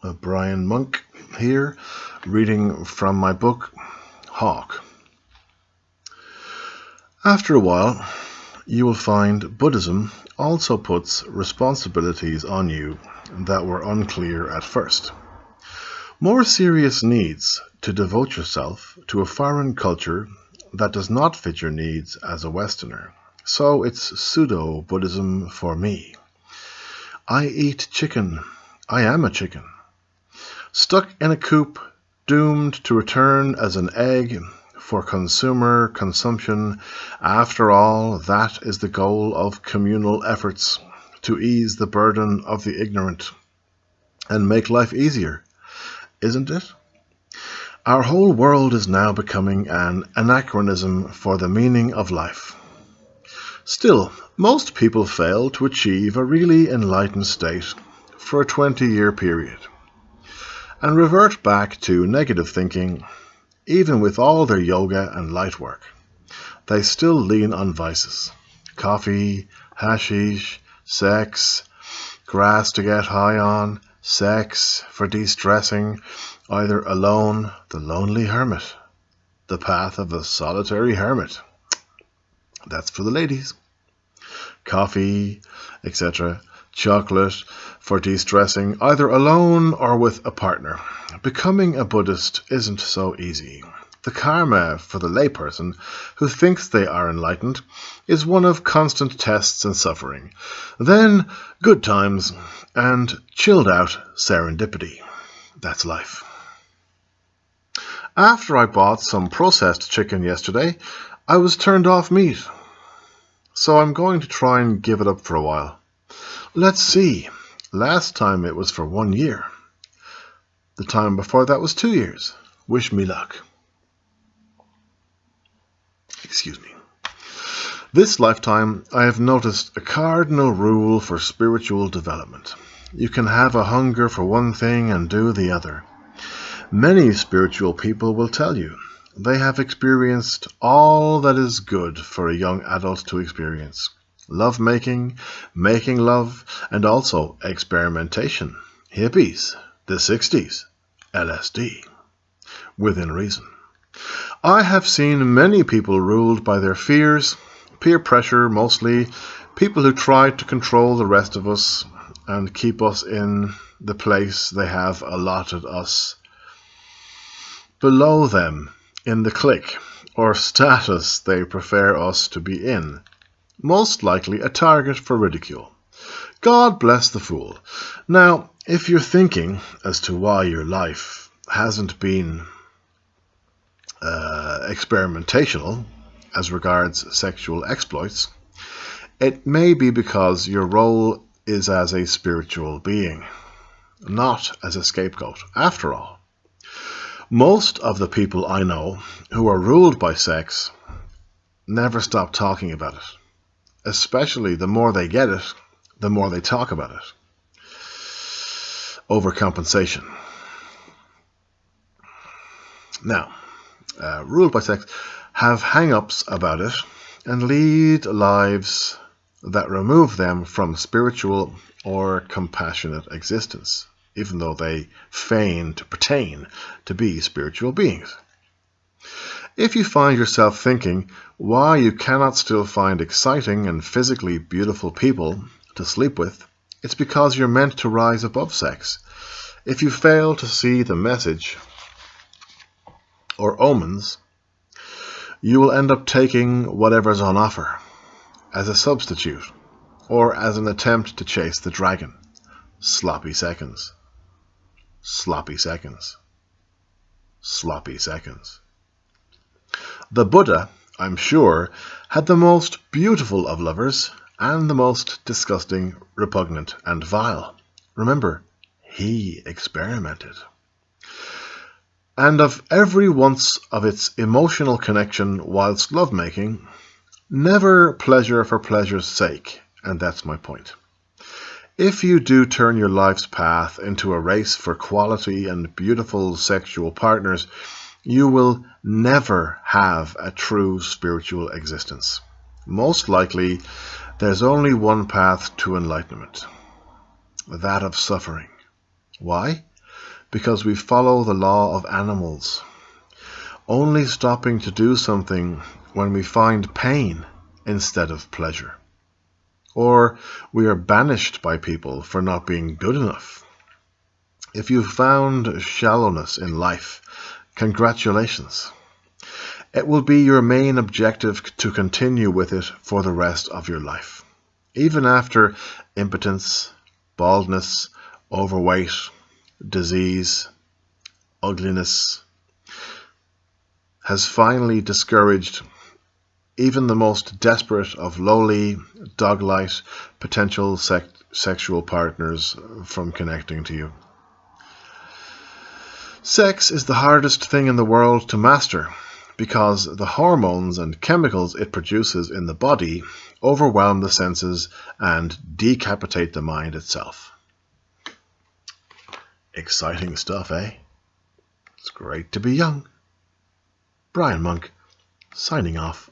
Brian Monk here, reading from my book, Hawk. After a while, you will find Buddhism also puts responsibilities on you that were unclear at first. More serious needs to devote yourself to a foreign culture that does not fit your needs as a Westerner. So it's pseudo-Buddhism for me. I eat chicken. I am a chicken. Stuck in a coop, doomed to return as an egg for consumer consumption. After all, that is the goal of communal efforts, to ease the burden of the ignorant and make life easier, isn't it? Our whole world is now becoming an anachronism for the meaning of life. Still, most people fail to achieve a really enlightened state for a 20-year period and revert back to negative thinking. Even with all their yoga and light work, they still lean on vices. Coffee, hashish, sex, grass to get high on, sex for de-stressing, either alone, the lonely hermit, the path of the solitary hermit. That's for the ladies. Coffee, etc. Chocolate for de-stressing, either alone or with a partner. Becoming a Buddhist isn't so easy. The karma for the layperson who thinks they are enlightened is one of constant tests and suffering. Then good times and chilled out serendipity. That's life. After I bought some processed chicken yesterday, I was turned off meat. So I'm going to try and give it up for a while. Let's see. Last time it was for 1 year. The time before that was 2 years. Wish me luck. Excuse me. This lifetime, I have noticed a cardinal rule for spiritual development. You can have a hunger for one thing and do the other. Many spiritual people will tell you they have experienced all that is good for a young adult to experience. Love-making, making love, and also experimentation. Hippies, the 60s, LSD, within reason. I have seen many people ruled by their fears, peer pressure mostly, people who try to control the rest of us and keep us in the place they have allotted us. Below them, in the clique or status they prefer us to be in. Most likely a target for ridicule. God bless the fool. Now, if you're thinking as to why your life hasn't been experimentational as regards sexual exploits, it may be because your role is as a spiritual being, not as a scapegoat. After all, most of the people I know who are ruled by sex never stop talking about it. Especially the more they get it, the more they talk about it. Overcompensation. Now, ruled by sex have hang-ups about it and lead lives that remove them from spiritual or compassionate existence, even though they feign to pertain to be spiritual beings. If you find yourself thinking why you cannot still find exciting and physically beautiful people to sleep with, it's because you're meant to rise above sex. If you fail to see the message or omens, you will end up taking whatever's on offer as a substitute or as an attempt to chase the dragon. Sloppy seconds. Sloppy seconds. Sloppy seconds. The Buddha, I'm sure, had the most beautiful of lovers and the most disgusting, repugnant, and vile. Remember, he experimented. And of every once of its emotional connection whilst lovemaking, never pleasure for pleasure's sake, and that's my point. If you do turn your life's path into a race for quality and beautiful sexual partners, you will never have a true spiritual existence. Most likely, there's only one path to enlightenment, that of suffering. Why? because we follow the law of animals, only stopping to do something when we find pain instead of pleasure. Or we are banished by people for not being good enough. If you found shallowness in life, congratulations. It will be your main objective to continue with it for the rest of your life. Even after impotence, baldness, overweight, disease, ugliness has finally discouraged even the most desperate of lowly, dog-light potential sexual partners from connecting to you. Sex is the hardest thing in the world to master because the hormones and chemicals it produces in the body overwhelm the senses and decapitate the mind itself. Exciting stuff, eh? It's great to be young. Brian Monk, signing off.